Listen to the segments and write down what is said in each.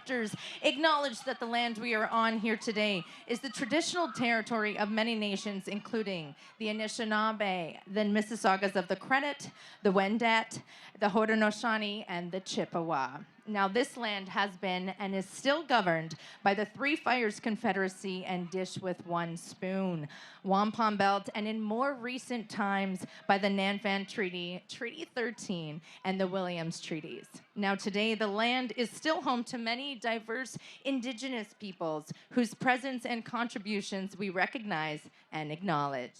Raptors acknowledge that the land we are on here today is the traditional territory of many nations, including the Anishinaabe, the Mississaugas of the Credit, the Wendat, the Haudenosaunee, and the Chippewa. Now, this land has been and is still governed by the Three Fires Confederacy and Dish with One Spoon, Wampum Belt, and in more recent times by the Nanvan Treaty, Treaty 13, and the Williams Treaties. Now, today, the land is still home to many diverse indigenous peoples whose presence and contributions we recognize and acknowledge.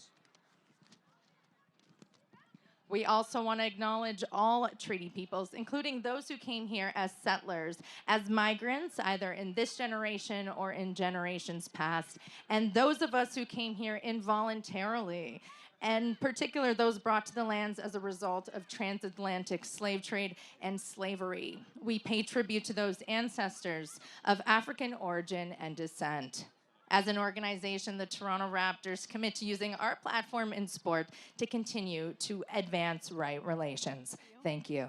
We also want to acknowledge all treaty peoples, including those who came here as settlers, as migrants, either in this generation or in generations past, and those of us who came here involuntarily, and in particular those brought to the lands as a result of transatlantic slave trade and slavery. We pay tribute to those ancestors of African origin and descent. As an organization, the Toronto Raptors commit to using our platform in sport to continue to advance right relations. Thank you.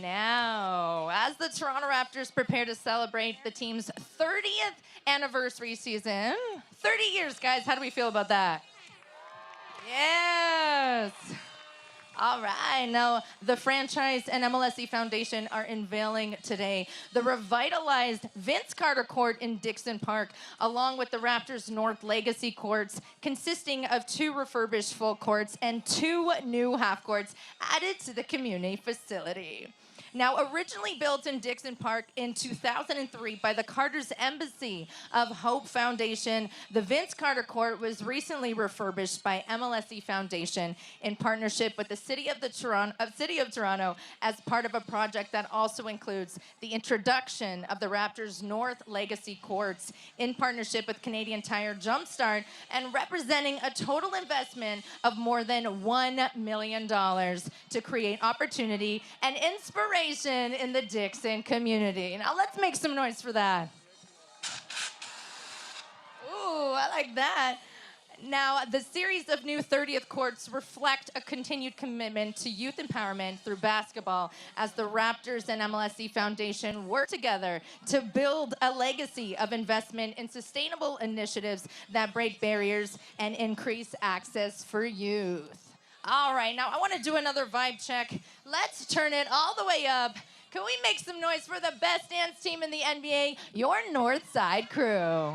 Now, as the Toronto Raptors prepare to celebrate the team's 30th anniversary season, 30 years, guys, how do we feel about that? Yes. All right, now the franchise and MLSE Foundation are unveiling today the revitalized Vince Carter Court in Dixon Park, along with the Raptors North Legacy Courts, consisting of 2 refurbished full courts and 2 new half courts added to the community facility. Now, originally built in Dixon Park in 2003 by the Carter's Embassy of Hope Foundation, the Vince Carter Court was recently refurbished by MLSE Foundation in partnership with the City of Toronto as part of a project that also includes the introduction of the Raptors North Legacy Courts in partnership with Canadian Tire Jumpstart and representing a total investment of more than $1 million to create opportunity and inspiration in the Dixon community. Now let's make some noise for that. Ooh, I like that. Now, the series of new 30th courts reflect a continued commitment to youth empowerment through basketball as the Raptors and MLSE Foundation work together to build a legacy of investment in sustainable initiatives that break barriers and increase access for youth. All right, now I want to do another vibe check. Let's turn it all the way up. Can we make some noise for the best dance team in the NBA, your North Side crew?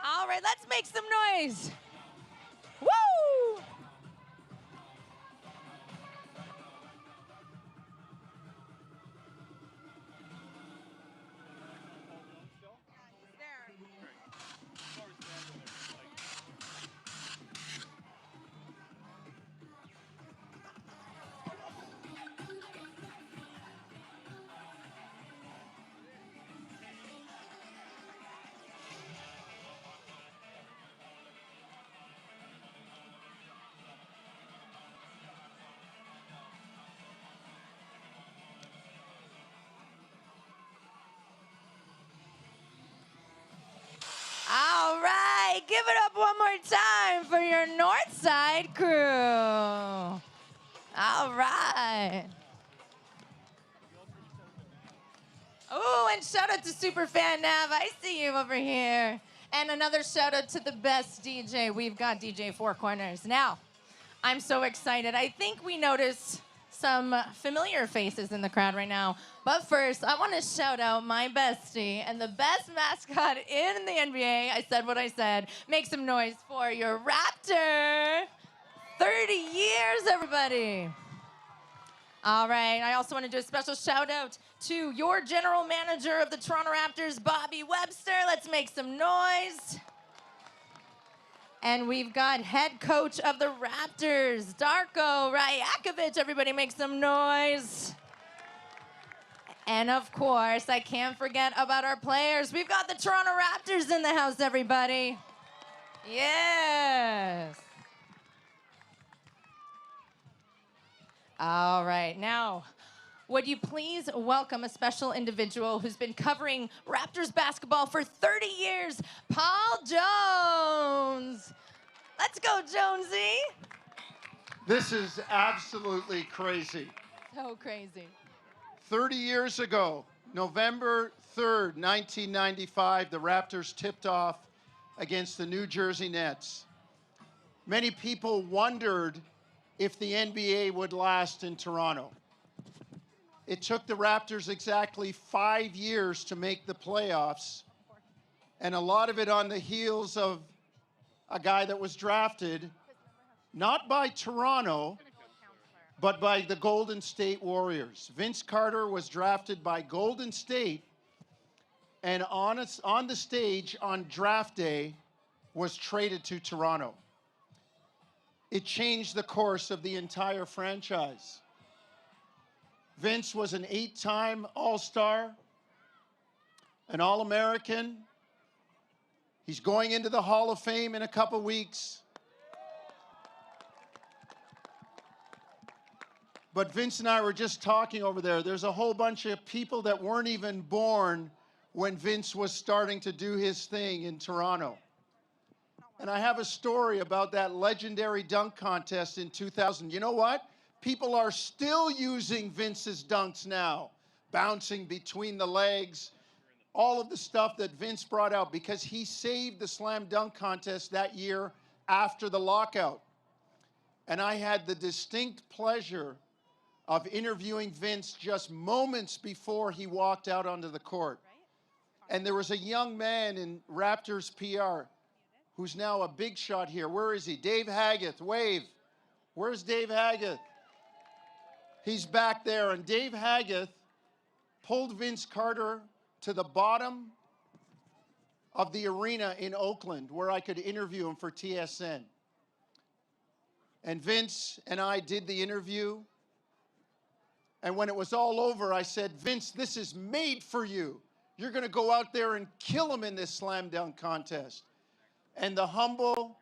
All right, let's make some noise. Woo! All right, give it up one more time for your North Side crew. All right. Ooh, and shout out to Superfan Nav. I see you over here. And another shout out to the best DJ. We've got DJ Four Corners. Now, I'm so excited. I think we noticed some familiar faces in the crowd right now. But first, I want to shout out my bestie and the best mascot in the NBA. I said what I said. Make some noise for your Raptor. 30 years, everybody. All right, I also want to do a special shout out to your general manager of the Toronto Raptors, Bobby Webster. Let's make some noise. And we've got head coach of the Raptors, Darko Rajakovic. Everybody make some noise. And of course, I can't forget about our players. We've got the Toronto Raptors in the house, everybody. Yes. All right, now, would you please welcome a special individual who's been covering Raptors basketball for 30 years, Paul Jones. Let's go, Jonesy. This is absolutely crazy. So crazy. 30 years ago, November 3rd, 1995, the Raptors tipped off against the New Jersey Nets. Many people wondered if the NBA would last in Toronto. It took the Raptors exactly 5 years to make the playoffs, and a lot of it on the heels of a guy that was drafted not by Toronto, but by the Golden State Warriors. Vince Carter was drafted by Golden State, and on the stage on draft day was traded to Toronto. It changed the course of the entire franchise. Vince was an 8-time All-Star, an All-American. He's going into the Hall of Fame in a couple weeks. But Vince and I were just talking over there. There's a whole bunch of people that weren't even born when Vince was starting to do his thing in Toronto. And I have a story about that legendary dunk contest in 2000. You know what? People are still using Vince's dunks now, bouncing between the legs, all of the stuff that Vince brought out, because he saved the slam dunk contest that year after the lockout. And I had the distinct pleasure of interviewing Vince just moments before he walked out onto the court. And there was a young man in Raptors PR who's now a big shot here. Where is he? Dave Haggith, wave. Where's Dave Haggith? He's back there, and Dave Haggith pulled Vince Carter to the bottom of the arena in Oakland where I could interview him for TSN. And Vince and I did the interview, and when it was all over, I said, Vince, this is made for you. You're gonna go out there and kill him in this slam dunk contest. And the humble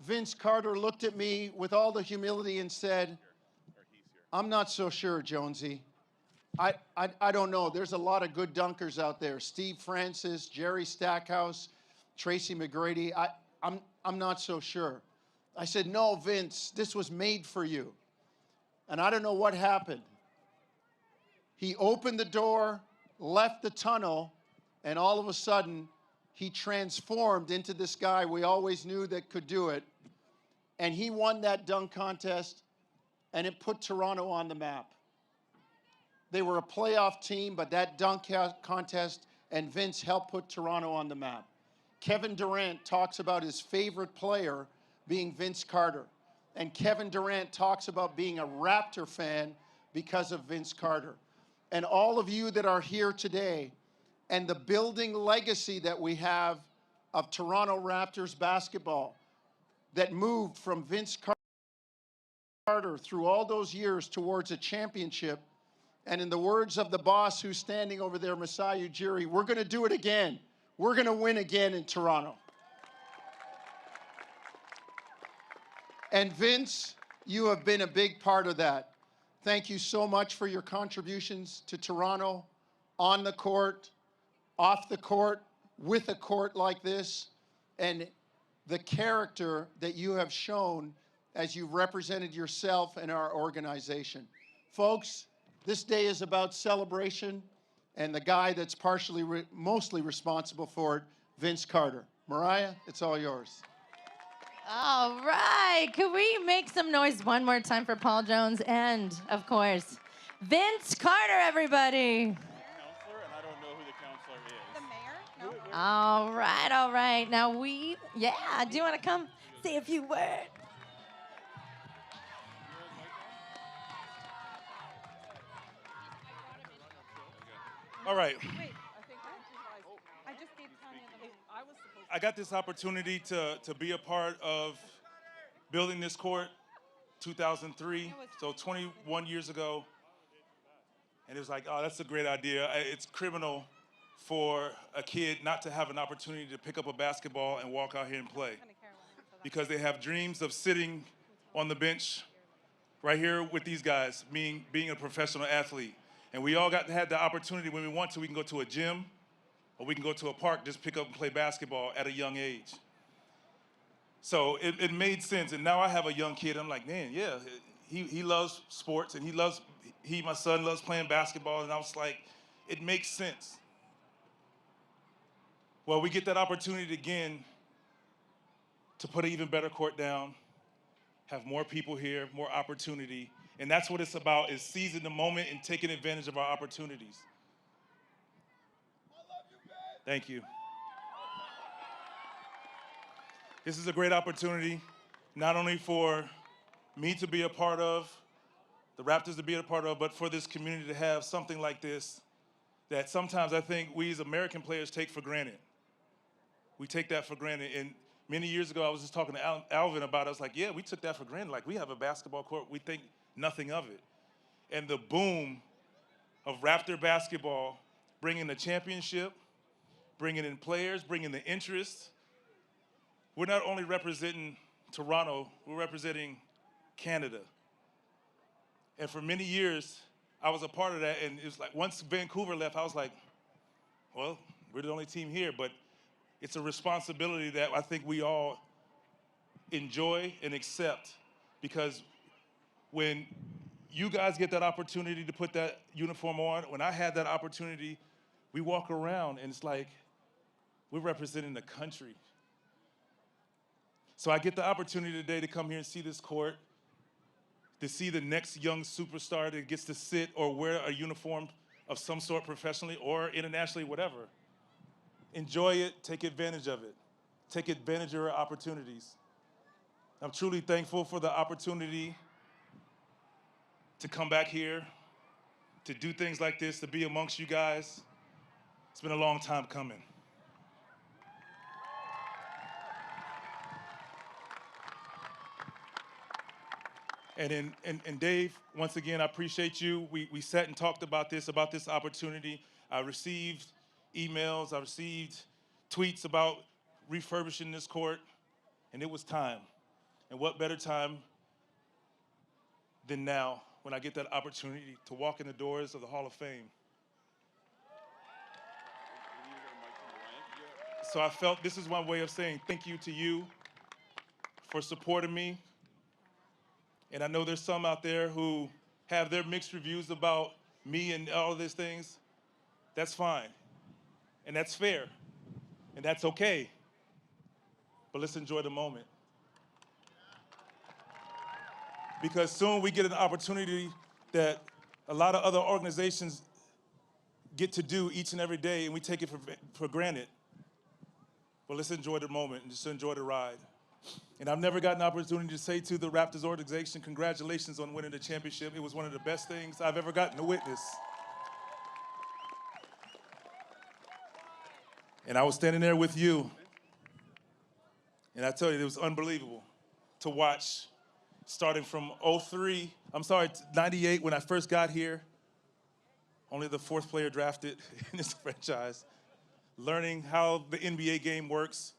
Vince Carter looked at me with all the humility and said, I'm not so sure, Jonesy. I don't know. There's a lot of good dunkers out there. Steve Francis, Jerry Stackhouse, Tracy McGrady. I'm not so sure. I said, no, Vince, this was made for you. And I don't know what happened. He opened the door, left the tunnel, and all of a sudden, he transformed into this guy we always knew that could do it. And he won that dunk contest, and it put Toronto on the map. They were a playoff team, but that dunk contest and Vince helped put Toronto on the map. Kevin Durant talks about his favorite player being Vince Carter. And Kevin Durant talks about being a Raptor fan because of Vince Carter. And all of you that are here today, and the building legacy that we have of Toronto Raptors basketball that moved from Vince Carter through all those years towards a championship. And in the words of the boss who's standing over there, Masai Ujiri, we're going to do it again. We're going to win again in Toronto. And Vince, you have been a big part of that. Thank you so much for your contributions to Toronto on the court, off the court, with a court like this, and the character that you have shown as you've represented yourself and our organization. Folks, this day is about celebration. and the guy that's mostly responsible for it, Vince Carter. Mariah, it's all yours. All right. Could we make some noise one more time for Paul Jones and, of course, Vince Carter, everybody. Counselor, and I don't know who the counselor is. The mayor? No. All right, all right. Now do you want to come say a few words? All right. Wait, I just gave Tanya the I was supposed I got this opportunity to be a part of building this court 2003, so 21 years ago. And it was like, oh, that's a great idea. It's criminal for a kid not to have an opportunity to pick up a basketball and walk out here and play. Because they have dreams of sitting on the bench right here with these guys, being a professional athlete. And we all had the opportunity when we want to, we can go to a gym or we can go to a park, just pick up and play basketball at a young age. So it made sense. And now I have a young kid. I'm like, man, yeah, he loves sports, and my son loves playing basketball. And I was like, it makes sense. Well, we get that opportunity again to put an even better court down, have more people here, more opportunity. And that's what it's about, is seizing the moment and taking advantage of our opportunities. Thank you. This is a great opportunity, not only for me to be a part of, the Raptors to be a part of, but for this community to have something like this that sometimes I think we as American players take for granted. We take that for granted. And many years ago, I was just talking to Alvin about it. I was like, yeah, we took that for granted. Like, we have a basketball court. We think nothing of it. And the boom of Raptor basketball, bringing the championship, bringing in players, bringing the interest. We're not only representing Toronto, we're representing Canada. And for many years, I was a part of that. And it was like, once Vancouver left, I was like, well, we're the only team here. But it's a responsibility that I think we all enjoy and accept, because when you guys get that opportunity to put that uniform on, when I had that opportunity, we walk around and it's like we're representing the country. So I get the opportunity today to come here and see this court, to see the next young superstar that gets to sit or wear a uniform of some sort professionally or internationally, whatever. Enjoy it, take advantage of it. Take advantage of your opportunities. I'm truly thankful for the opportunity to come back here, to do things like this, to be amongst you guys. It's been a long time coming. And Dave, once again, I appreciate you. We sat and talked about this opportunity. I received emails, I received tweets about refurbishing this court, and it was time. And what better time than now, when I get that opportunity to walk in the doors of the Hall of Fame. So I felt this is my way of saying thank you to you for supporting me. And I know there's some out there who have their mixed reviews about me and all of these things. That's fine. And that's fair. And that's okay. But let's enjoy the moment. Because soon we get an opportunity that a lot of other organizations get to do each and every day, and we take it for granted. But let's enjoy the moment and just enjoy the ride. And I've never gotten an opportunity to say to the Raptors organization, congratulations on winning the championship. It was one of the best things I've ever gotten to witness. And I was standing there with you, and I tell you, it was unbelievable to watch, starting from 98, when I first got here, only the fourth player drafted in this franchise, learning how the NBA game works,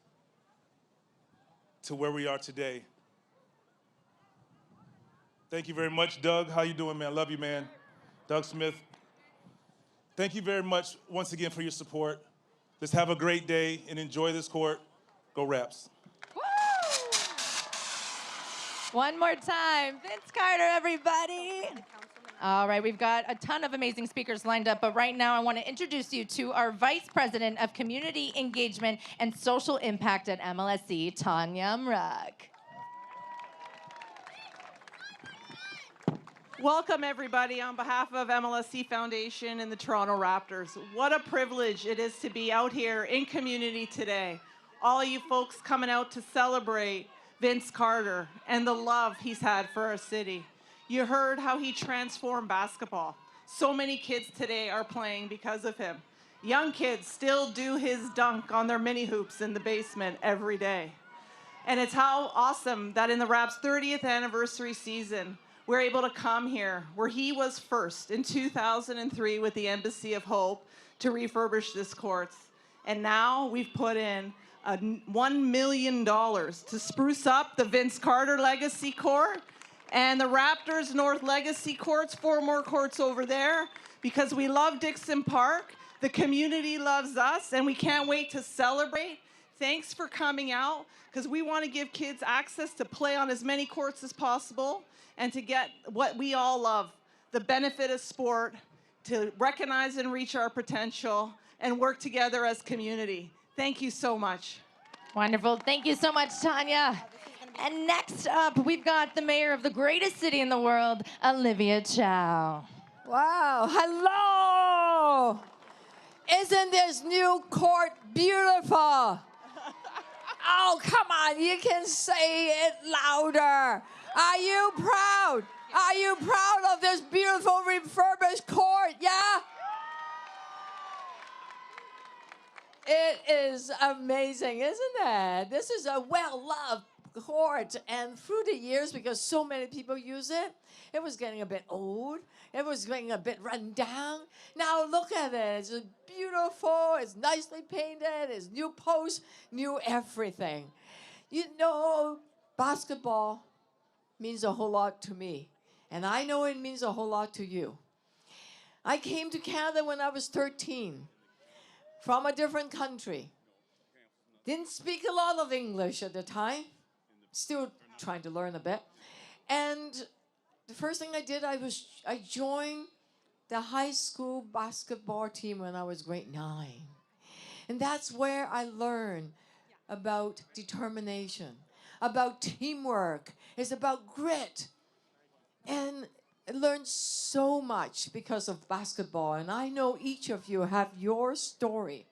to where we are today. Thank you very much, Doug. How you doing, man? Love you, man. Doug Smith. Thank you very much once again for your support. Let's have a great day and enjoy this court. Go Raps. Woo! One more time. Vince Carter, everybody. All right, we've got a ton of amazing speakers lined up, but right now I want to introduce you to our Vice President of Community Engagement and Social Impact at MLSE, Tanya Mruk. Welcome, everybody, on behalf of MLSE Foundation and the Toronto Raptors. What a privilege it is to be out here in community today. All you folks coming out to celebrate Vince Carter and the love he's had for our city. You heard how he transformed basketball. So many kids today are playing because of him. Young kids still do his dunk on their mini hoops in the basement every day. And it's how awesome that in the Raps' 30th anniversary season, we're able to come here where he was first in 2003 with the Embassy of Hope to refurbish this court. And now we've put in $1 million to spruce up the Vince Carter Legacy Court and the Raptors North Legacy Courts, 4 more courts over there, because we love Dixon Park, the community loves us, and we can't wait to celebrate. Thanks for coming out, because we want to give kids access to play on as many courts as possible and to get what we all love, the benefit of sport, to recognize and reach our potential and work together as community. Thank you so much. Wonderful. Thank you so much, Tanya. And next up, we've got the mayor of the greatest city in the world, Olivia Chow. Wow, hello! Isn't this new court beautiful? Oh, come on, you can say it louder. Are you proud? Are you proud of this beautiful refurbished court, yeah? It is amazing, isn't it? This is a well-loved court, and through the years, because so many people use it, it was getting a bit old. It was getting a bit run down. Now look at it. It's just beautiful. It's nicely painted. It's new posts, new everything. You know, basketball means a whole lot to me, and I know it means a whole lot to you. I came to Canada when I was 13 from a different country. Didn't speak a lot of English at the time. Still trying to learn a bit. And the first thing I did, I joined the high school basketball team when I was grade 9. And that's where I learned about determination, about teamwork. It's about grit. And I learned so much because of basketball. And I know each of you have your story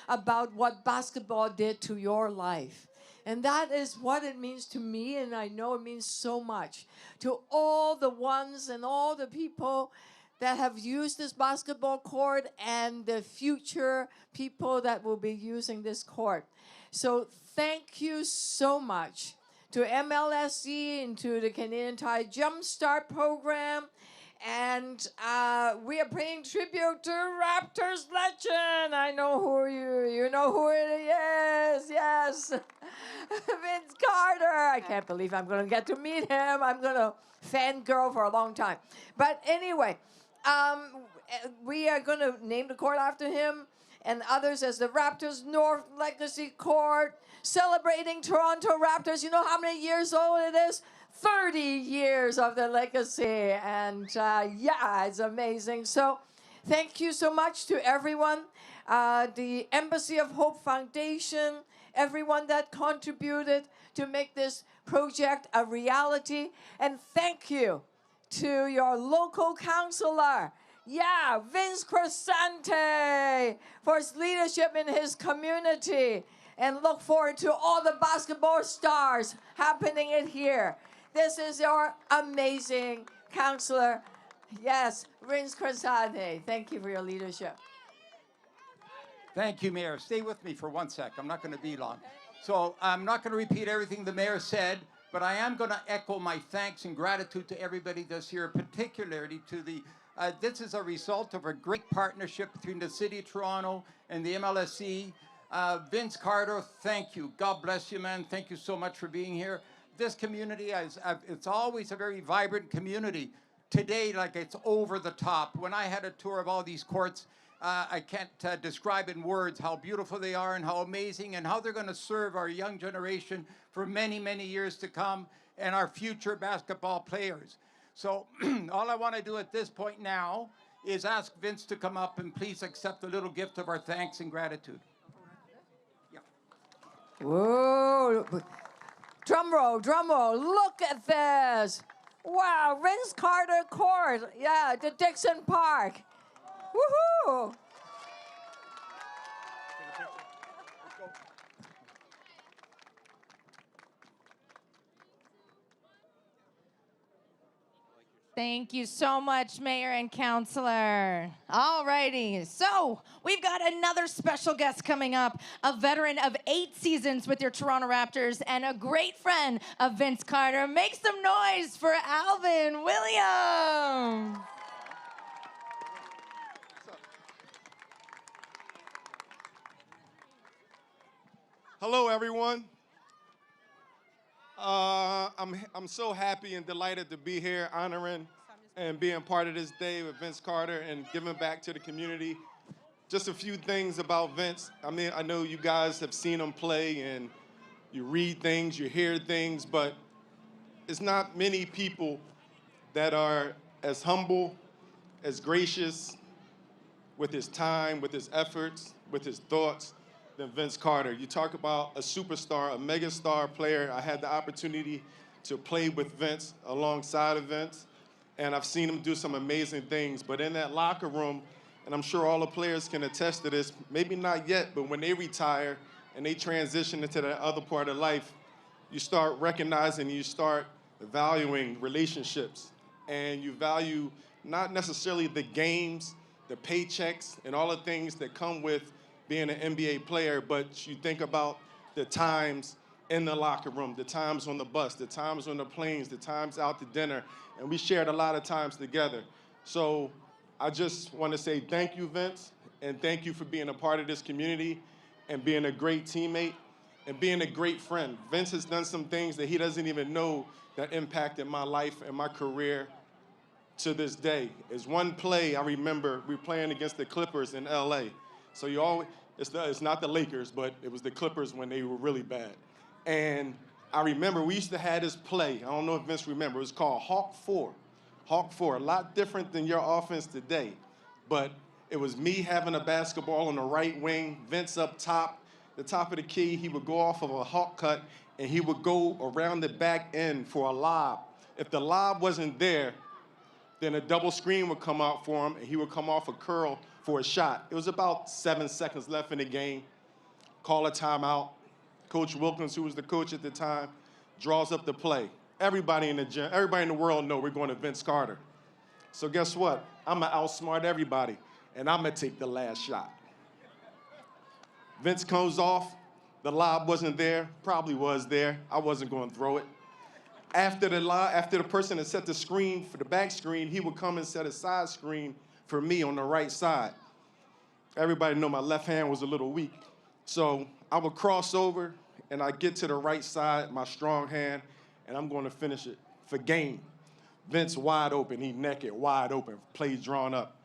about what basketball did to your life. And that is what it means to me, and I know it means so much to all the ones and all the people that have used this basketball court and the future people that will be using this court. So thank you so much to MLSE and to the Canadian Tide Jumpstart Program. And we are paying tribute to Raptors legend. I know who you know who it is, yes. Vince Carter. I can't believe I'm going to get to meet him. I'm going to fangirl for a long time. But anyway, we are going to name the court after him and others as the Raptors North Legacy Court, celebrating Toronto Raptors. You know how many years old it is? 30 years of the legacy, and yeah, it's amazing. So thank you so much to everyone, the Embassy of Hope Foundation, everyone that contributed to make this project a reality, and thank you to your local councillor, Vince Crescente, for his leadership in his community, and look forward to all the basketball stars happening in here. This is your amazing counselor. Yes, Vince Crescente. Thank you for your leadership. Thank you, Mayor. Stay with me for 1 sec. I'm not going to be long. So I'm not going to repeat everything the Mayor said, but I am going to echo my thanks and gratitude to everybody that's here, particularly to the, this is a result of a great partnership between the City of Toronto and the MLSE. Vince Carter, thank you. God bless you, man. Thank you so much for being here. This community, it's always a very vibrant community. Today, like, it's over the top. When I had a tour of all these courts, I can't describe in words how beautiful they are and how amazing and how they're going to serve our young generation for many, many years to come and our future basketball players. So all I want to do at this point now is ask Vince to come up and please accept a little gift of our thanks and gratitude. Yeah. Whoa. Drum roll, drum roll. Look at this. Wow, Vince Carter Court. Yeah, the Dixon Park. Woohoo! Thank you so much, Mayor and Councilor. All righty, so we've got another special guest coming up, a veteran of 8 seasons with your Toronto Raptors and a great friend of Vince Carter. Make some noise for Alvin Williams. Hello, everyone. I'm so happy and delighted to be here honoring and being part of this day with Vince Carter and giving back to the community. Just a few things about Vince. I mean, I know you guys have seen him play and you read things, you hear things, but it's not many people that are as humble, as gracious with his time, with his efforts, with his thoughts than Vince Carter. You talk about a superstar, a megastar player. I had the opportunity to play with Vince, alongside of Vince, and I've seen him do some amazing things. But in that locker room, and I'm sure all the players can attest to this, maybe not yet, but when they retire and they transition into that other part of life, you start recognizing, you start valuing relationships, and you value not necessarily the games, the paychecks, and all the things that come with being an NBA player, but you think about the times in the locker room, the times on the bus, the times on the planes, the times out to dinner, and we shared a lot of times together. So I just want to say thank you, Vince, and thank you for being a part of this community and being a great teammate and being a great friend. Vince has done some things that he doesn't even know that impacted my life and my career to this day. Is one play I remember, we were playing against the Clippers in LA. So you always, it's not the Lakers, but it was the Clippers when they were really bad. And I remember we used to have this play, I don't know if Vince remember, it was called Hawk 4. Hawk 4, a lot different than your offense today. But it was me having a basketball on the right wing, Vince up top, the top of the key, he would go off of a hawk cut, and he would go around the back end for a lob. If the lob wasn't there, then a double screen would come out for him, and he would come off a curl for a shot. It was about 7 seconds left in the game. Call a timeout. Coach Wilkins, who was the coach at the time, draws up the play. Everybody in the gym, everybody in the world know we're going to Vince Carter. So guess what? I'm going to outsmart everybody, and I'm going to take the last shot. Vince comes off. The lob wasn't there. Probably was there. I wasn't going to throw it. After the person had set the screen for the back screen, he would come and set a side screen for me on the right side. Everybody know my left hand was a little weak. So I would cross over, and I get to the right side, my strong hand, and I'm going to finish it for game. Vince wide open, he naked, wide open, play drawn up.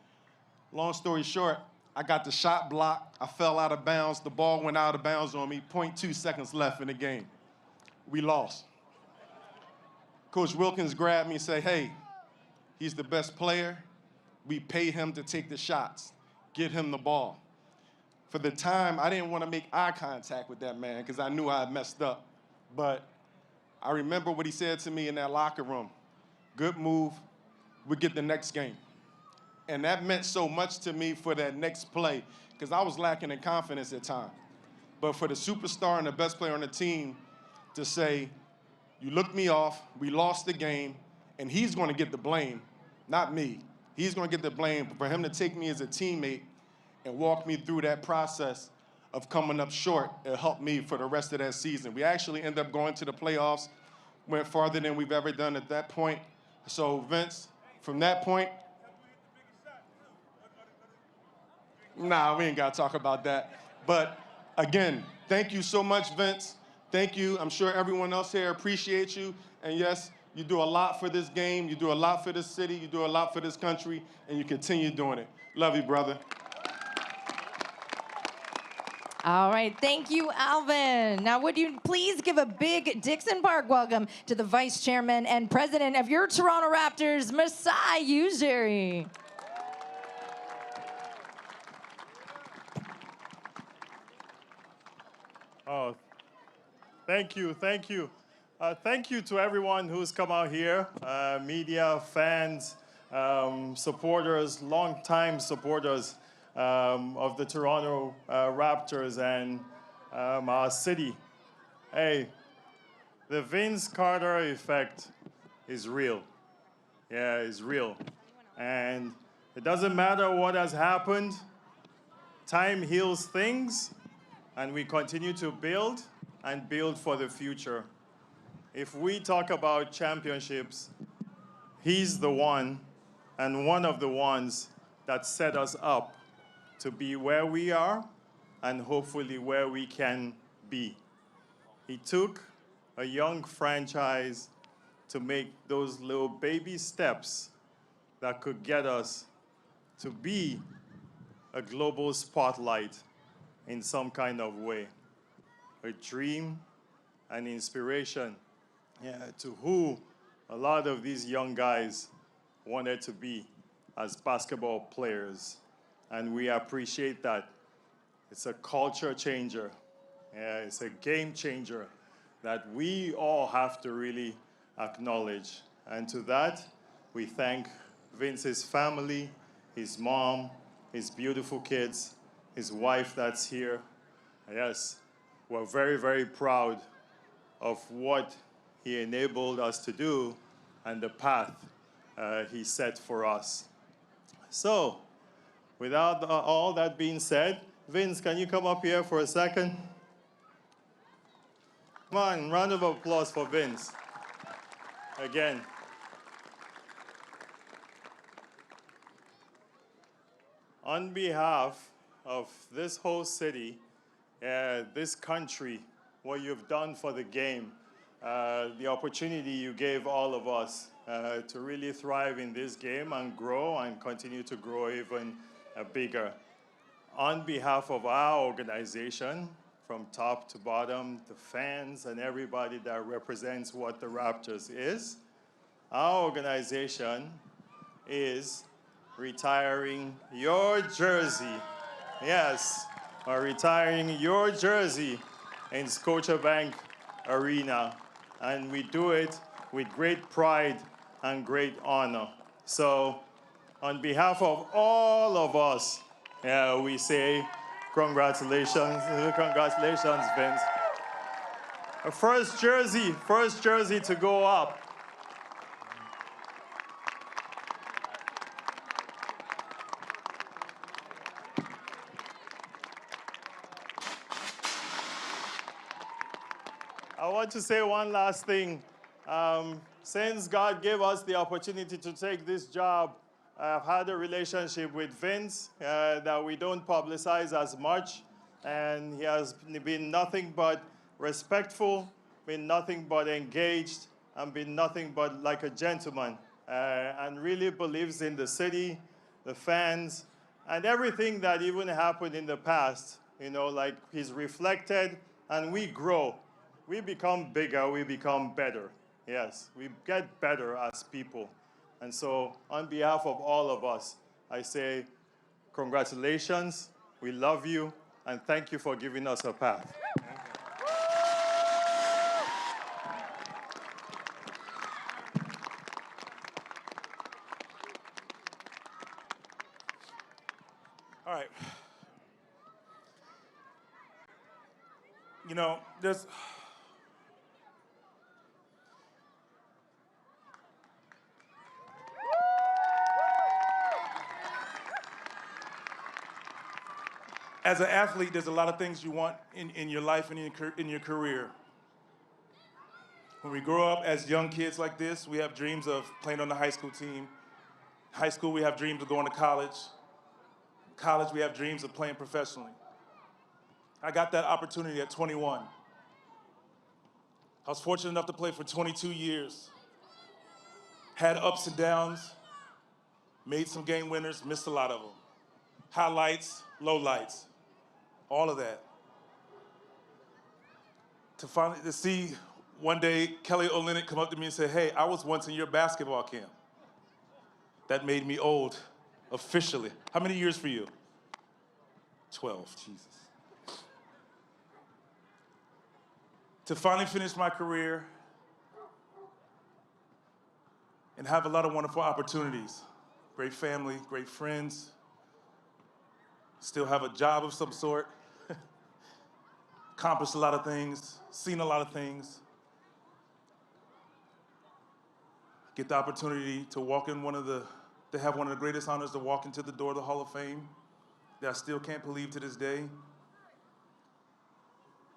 Long story short, I got the shot blocked, I fell out of bounds, the ball went out of bounds on me, 0.2 seconds left in the game. We lost. Coach Wilkins grabbed me and said, hey, he's the best player. We pay him to take the shots, get him the ball. For the time, I didn't want to make eye contact with that man because I knew I had messed up. But I remember what he said to me in that locker room. Good move, we get the next game. And that meant so much to me for that next play because I was lacking in confidence at times. But for the superstar and the best player on the team to say, you looked me off, we lost the game, and he's going to get the blame, not me. He's going to get the blame, but for him to take me as a teammate and walk me through that process of coming up short, it helped me for the rest of that season. We actually ended up going to the playoffs, went farther than we've ever done at that point. So Vince, from that point, nah, we ain't got to talk about that. But again, thank you so much, Vince. Thank you. I'm sure everyone else here appreciates you. And yes, you do a lot for this game. You do a lot for this city. You do a lot for this country. And you continue doing it. Love you, brother. All right, thank you, Alvin. Now, would you please give a big Dixon Park welcome to the Vice Chairman and President of your Toronto Raptors, Masai Ujiri. Oh, thank you, thank you. Thank you to everyone who's come out here, media, fans, supporters, longtime supporters of the Toronto Raptors and our city. Hey, the Vince Carter effect is real. Yeah, it's real. And it doesn't matter what has happened, time heals things, and we continue to build and build for the future. If we talk about championships, he's the one and one of the ones that set us up to be where we are and hopefully where we can be. He took a young franchise to make those little baby steps that could get us to be a global spotlight in some kind of way. A dream, an inspiration, to who a lot of these young guys wanted to be as basketball players. And we appreciate that. It's a culture changer. It's a game changer that we all have to really acknowledge. And to that, we thank Vince's family, his mom, his beautiful kids, his wife that's here. Yes, we're very, very proud of what he enabled us to do and the path he set for us. So, without all that being said, Vince, can you come up here for a second? Come on, round of applause for Vince. Again. On behalf of this whole city, this country, what you've done for the game, the opportunity you gave all of us to really thrive in this game and grow and continue to grow even bigger. On behalf of our organization, from top to bottom, the fans and everybody that represents what the Raptors is, our organization is retiring your jersey. Yes, retiring your jersey in Scotiabank Arena. And we do it with great pride and great honor. So, on behalf of all of us, we say congratulations, congratulations, Vince. First jersey to go up. I want to say one last thing. Since God gave us the opportunity to take this job, I've had a relationship with Vince that we don't publicize as much, and he has been nothing but respectful, been nothing but engaged, and been nothing but like a gentleman, and really believes in the city, the fans, and everything that even happened in the past. You know, like he's reflected, and we grow. We become bigger, we become better. Yes, we get better as people. And so, on behalf of all of us, I say congratulations, we love you, and thank you for giving us a path. All right. You know, there's... As an athlete, there's a lot of things you want in your life and in your career. When we grow up as young kids like this, we have dreams of playing on the high school team. High school, we have dreams of going to college. College, we have dreams of playing professionally. I got that opportunity at 21. I was fortunate enough to play for 22 years. Had ups and downs, made some game winners, missed a lot of them. Highlights, lowlights, all of that. to see one day Kelly Olynyk come up to me and say, hey, I was once in your basketball camp. That made me old, officially. How many years for you? 12, Jesus. To finally finish my career and have a lot of wonderful opportunities. Great family, great friends. Still have a job of some sort. Accomplished a lot of things, seen a lot of things. Get the opportunity to walk in to have one of the greatest honors, to walk into the door of the Hall of Fame that I still can't believe to this day.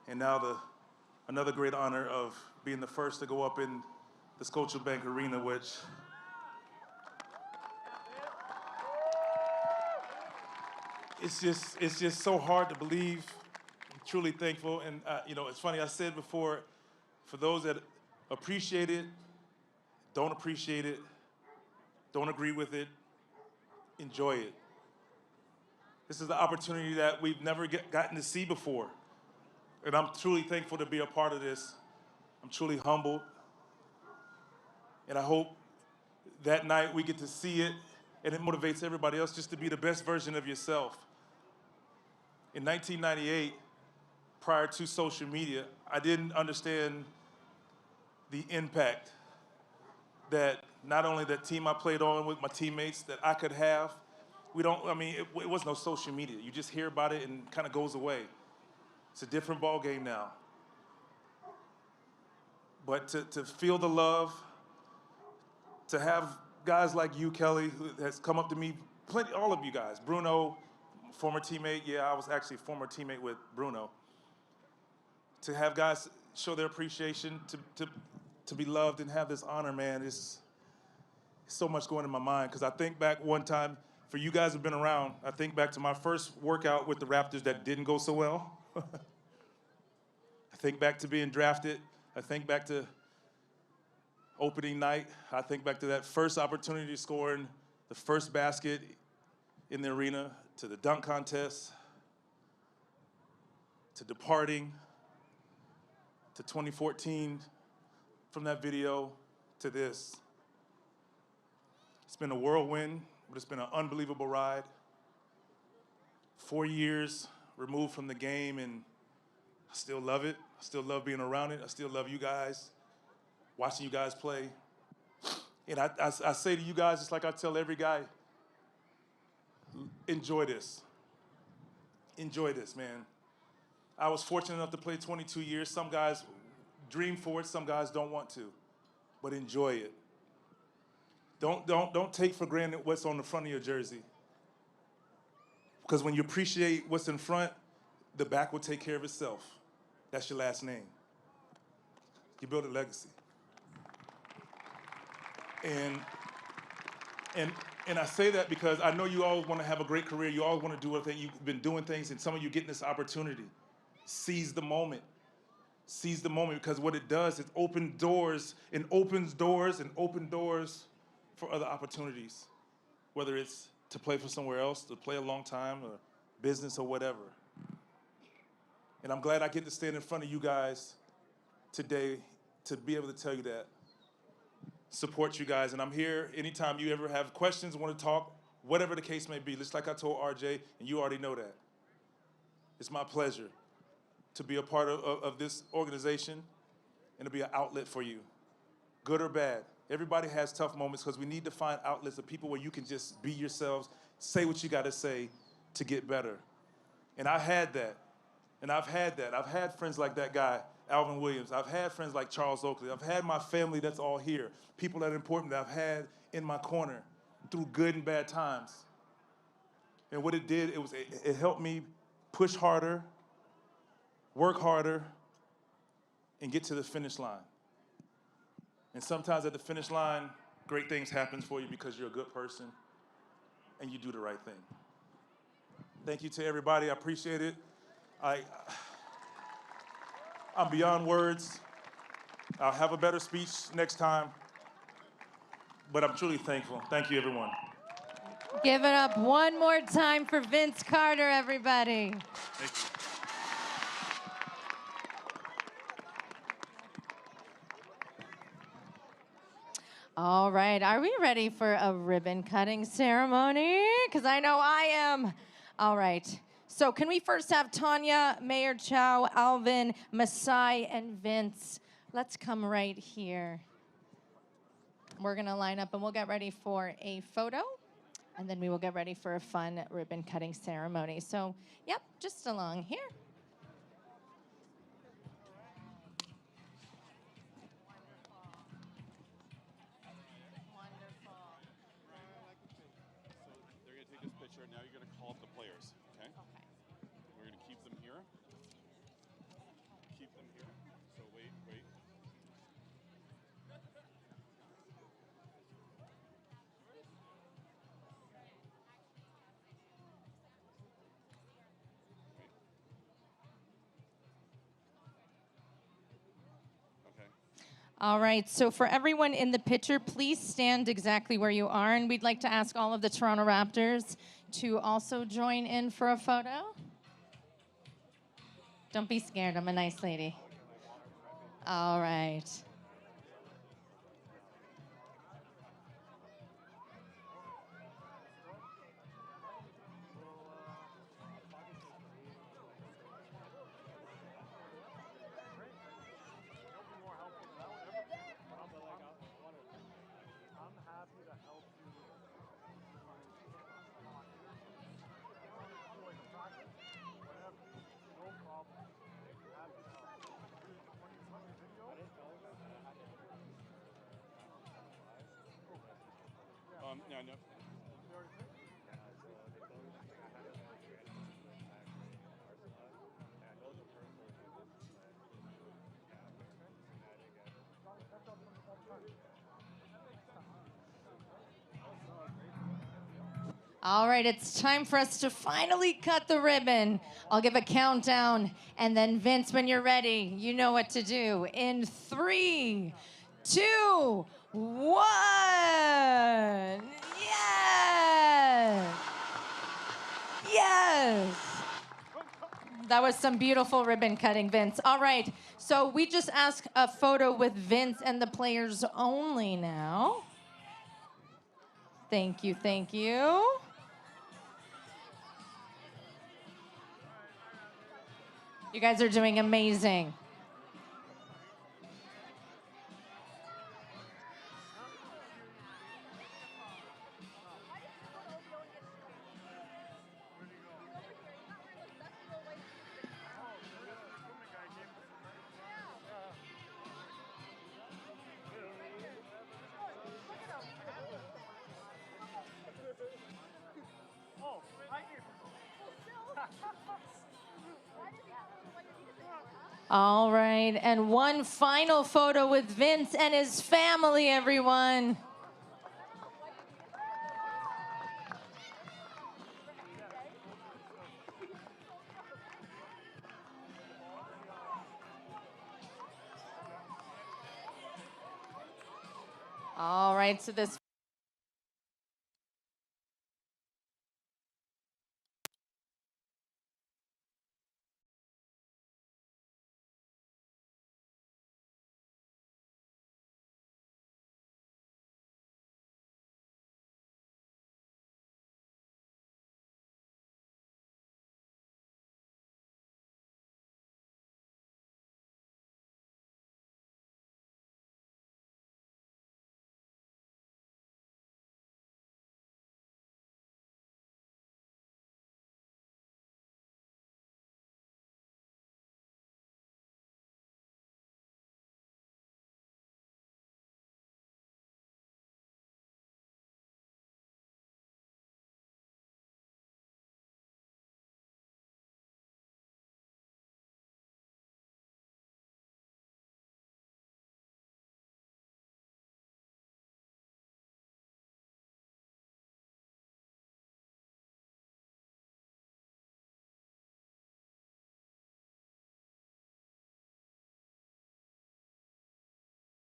And now another great honor of being the first to go up in the Scotiabank Arena, which it's just so hard to believe. I'm truly thankful. And it's funny, I said before, for those that appreciate it, don't appreciate it, don't agree with it, enjoy it. This is the opportunity that we've never gotten to see before. And I'm truly thankful to be a part of this. I'm truly humbled. And I hope that night we get to see it and it motivates everybody else just to be the best version of yourself. In 1998, prior to social media, I didn't understand the impact that not only that team I played on with my teammates that I could have. It was no social media. You just hear about it and it kind of goes away. It's a different ball game now. But to feel the love, to have guys like you, Kelly, who has come up to me, all of you guys, Bruno, former teammate, yeah, I was actually a former teammate with Bruno. To have guys show their appreciation, to be loved and have this honor, man, is so much going in my mind. Because I think back one time, for you guys who've been around, I think back to my first workout with the Raptors that didn't go so well. I think back to being drafted. I think back to opening night. I think back to that first opportunity scoring the first basket in the arena, to the dunk contest, to departing, to 2014, from that video to this. It's been a whirlwind, but it's been an unbelievable ride. 4 years removed from the game, and I still love it. I still love being around it. I still love you guys, watching you guys play. And I say to you guys, just like I tell every guy, enjoy this. Enjoy this, man. I was fortunate enough to play 22 years. Some guys dream for it, some guys don't want to, but enjoy it. Don't take for granted what's on the front of your jersey. Because when you appreciate what's in front, the back will take care of itself. That's your last name. You build a legacy. And I say that because I know you all want to have a great career. You all want to do everything. You've been doing things, and some of you getting this opportunity. Seize the moment. Seize the moment, because what it does is open doors and opens doors and open doors for other opportunities, whether it's to play for somewhere else, to play a long time, or business or whatever. And I'm glad I get to stand in front of you guys today to be able to tell you that. Support you guys, and I'm here anytime you ever have questions, want to talk, whatever the case may be, just like I told RJ, and you already know that. It's my pleasure to be a part of this organization and to be an outlet for you, good or bad. Everybody has tough moments because we need to find outlets of people where you can just be yourselves, say what you got to say to get better. And I had that, and I've had that. I've had friends like that guy, Alvin Williams. I've had friends like Charles Oakley. I've had my family that's all here, people that are important that I've had in my corner through good and bad times. And what it did, it helped me push harder, work harder, and get to the finish line. And sometimes at the finish line, great things happen for you because you're a good person and you do the right thing. Thank you to everybody. I appreciate it. I'm beyond words. I'll have a better speech next time, but I'm truly thankful. Thank you, everyone. Give it up one more time for Vince Carter, everybody. Thank you. All right, are we ready for a ribbon cutting ceremony? Because I know I am. All right, so can we first have Tanya, Mayor Chow, Alvin, Masai, and Vince? Let's come right here. We're gonna line up and we'll get ready for a photo, and then we will get ready for a fun ribbon cutting ceremony. So, yep, just along here. They're going to take this picture. Now you're going to call up the players, okay? Okay. We're going to keep them here. Keep them here. So wait. Okay. All right, so for everyone in the picture, please stand exactly where you are, and we'd like to ask all of the Toronto Raptors to also join in for a photo. Don't be scared, I'm a nice lady. All right. No. All right, it's time for us to finally cut the ribbon. I'll give a countdown, and then Vince, when you're ready, you know what to do. In 3, 2, 1. Yes! Yes! That was some beautiful ribbon cutting, Vince. All right, so we just asked a photo with Vince and the players only now. Thank you, thank you. You guys are doing amazing. All right, and one final photo with Vince and his family, everyone. All right, so this